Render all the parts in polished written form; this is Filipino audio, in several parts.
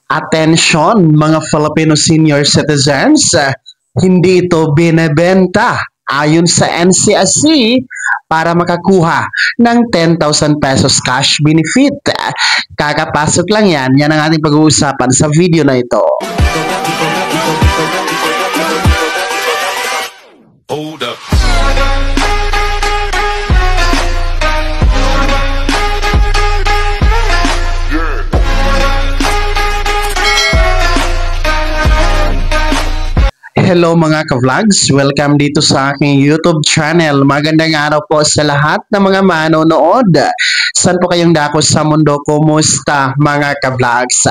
Attention mga Filipino senior citizens, hindi ito binebenta ayon sa NCSC para makakuha ng 10,000 pesos cash benefit. Kakapasok lang yan ang ating pag-uusapan sa video na ito. Hold up. Hello mga ka-vlogs! Welcome dito sa aking YouTube channel. Magandang araw po sa lahat ng mga manonood. Saan po kayong dako sa mundo? Kumusta mga ka-vlogs?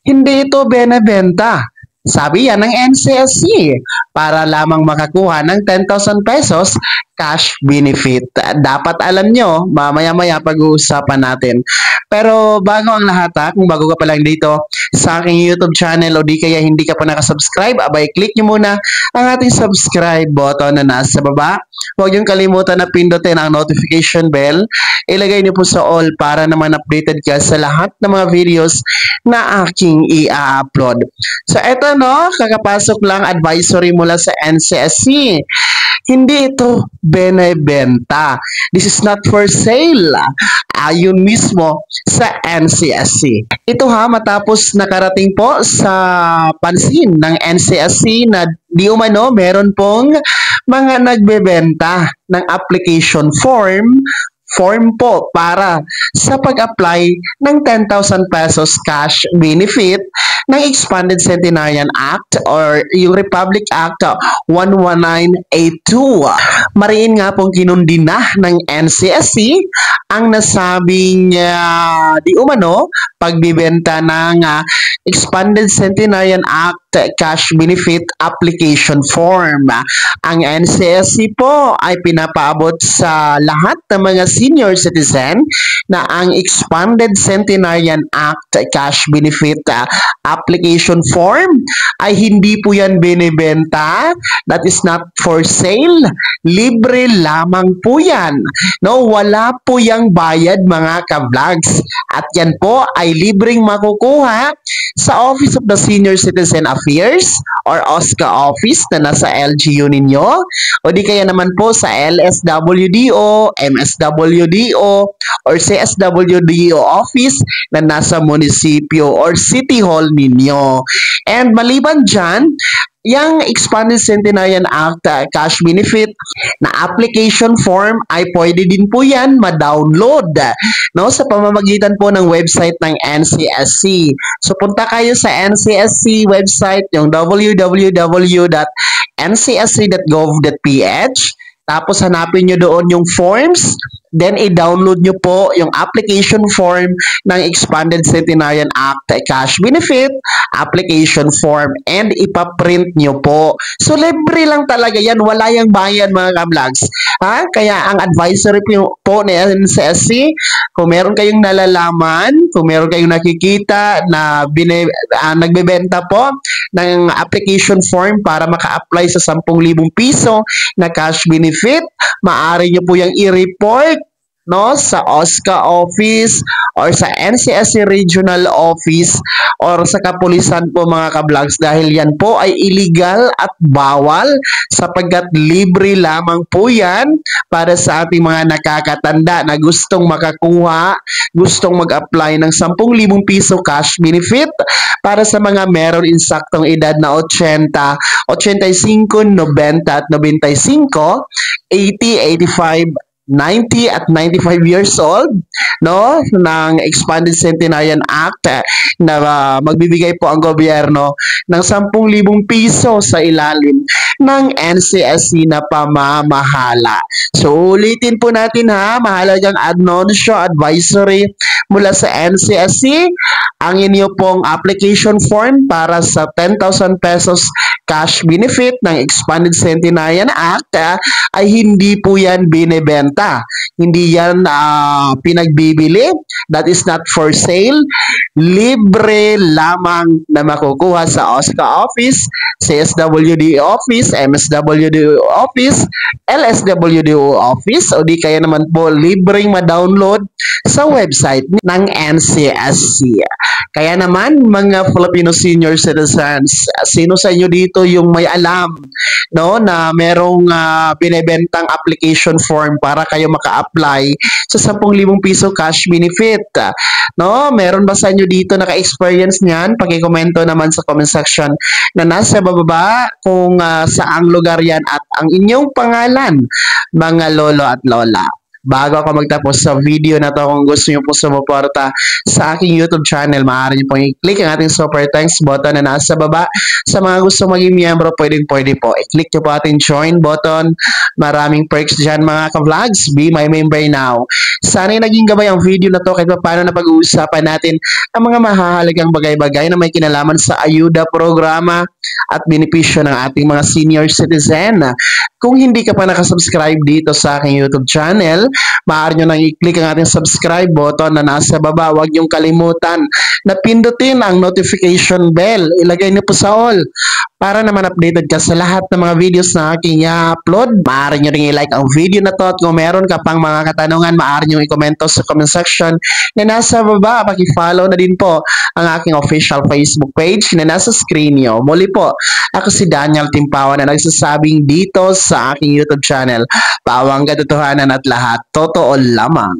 Hindi ito benebenta. Sabi yan ng NCSC para lamang makakuha ng 10,000 pesos cash benefit. Dapat alam nyo, mamaya-maya pag-uusapan natin. Pero bago ang lahat kung bago ka pa lang dito sa aking YouTube channel o di kaya hindi ka pa nakasubscribe, abay click nyo muna ang ating subscribe button na nasa baba. Huwag nyo kalimutan na pindutin ang notification bell. Ilagay nyo po sa all para naman updated ka sa lahat ng mga videos na aking i-upload. So eto kakapasok lang advisory mula sa NCSC. Hindi ito benebenta. This is not for sale. Ayon mismo sa NCSC. Ito matapos nakarating po sa pansin ng NCSC na di umano meron pong mga nagbebenta ng application form po para sa pag-apply ng 10,000 pesos cash benefit ng Expanded Centenarian Act or yung Republic Act 11982. Mariin nga pong kinundi na ng NCSC ang nasabing di umano pagbibenta ng Expanded Centenarian Act cash benefit application form. Ang NCSC po ay pinapaabot sa lahat ng mga senior citizen na ang Expanded Centenarian Act cash benefit application form ay hindi po yan binibenta. That is not for sale. Libre lamang po yan. Wala po yang bayad mga ka-vlogs. At yan po ay libreng makukuha sa Office of the Senior Citizen Affairs or OSCA office na nasa LGU ninyo o di kaya naman po sa LSWDO, MSWDO or CSWDO office na nasa munisipyo or city hall ninyo. And maliban dyan, yung Expanded Centenarian Act cash benefit na application form ay pwede din po yan ma-download sa pamamagitan po ng website ng NCSC. So punta kayo sa NCSC website, yung www.ncsc.gov.ph. Tapos hanapin nyo doon yung forms, then i-download nyo po yung application form ng Expanded Centenarian Act cash benefit application form and ipaprint nyo po. So libre lang talaga yan, wala yung bayad mga ka-vlogs. Kaya ang advisory po ni NCSC, kung meron kayong nalalaman, kung meron kayong nakikita na nagbebenta po ng application form para maka-apply sa 10,000 piso na cash benefit, maaari nyo po yung i-report sa OSCA office or sa NCSC regional office or sa kapulisan po mga ka-vlogs dahil yan po ay illegal at bawal sapagkat libre lamang po yan para sa ating mga nakakatanda na gustong makakuha, gustong mag-apply ng 10,000 piso cash benefit para sa mga meron insaktong edad na 80, 85, 90 at 95, 80, 85, 90 at 95 years old ng Expanded Centenarian Act na magbibigay po ang gobyerno ng 10,000 piso sa ilalim ng NCSC na pamamahala. So ulitin po natin mahalagang anunsyo advisory mula sa NCSC, ang inyo pong application form para sa 10,000 pesos cash benefit ng Expanded Centenarian Act ay hindi po yan binibenta. binibenta. Hindi yan pinagbibili. That is not for sale. Libre lamang na makukuha sa OSCA office, CSWD office, MSWD office, LSWDO office, o di kaya naman po libreng ma-download sa website ng NCSC. Kaya naman, mga Filipino senior citizens, sino sa inyo dito yung may alam, no, na merong binebentang application form para kayo maka-apply sa 10,000 piso cash benefit? No, meron ba sa inyo dito naka-experience niyan? Paki-komento naman sa comment section na nasa bababa kung saang lugar yan at ang inyong pangalan, mga lolo at lola. Bago ako magtapos sa video na to, kung gusto nyo po sumuporta sa aking YouTube channel, maaari nyo pong i-click ang ating super thanks button na nasa baba. Sa mga gusto maging miyembro, pwede po. I-click nyo po ating join button. Maraming perks dyan mga ka-vlogs. Be my member now. Sana'y naging gabay ang video na to kahit paano na pag-uusapan natin ang mga mahahalagang bagay-bagay na may kinalaman sa ayuda programa at benepisyo ng ating mga senior citizen. Kung hindi ka pa nakasubscribe dito sa aking YouTube channel, maaari nyo nang i-click ang ating subscribe button na nasa baba. Huwag nyong kalimutan na pindutin ang notification bell. Ilagay niyo po sa all para naman updated ka sa lahat ng mga videos na aking i-upload. Maaari nyo rin i-like ang video na to at kung meron ka pang mga katanungan, maaari nyo i-komento sa comment section na nasa baba. Paki-follow na din po ang aking official Facebook page na nasa screen nyo. Muli po, ako si Daniel Timpawan na nagsasabing dito sa aking YouTube channel, bawang katotohanan at lahat totoo lamang.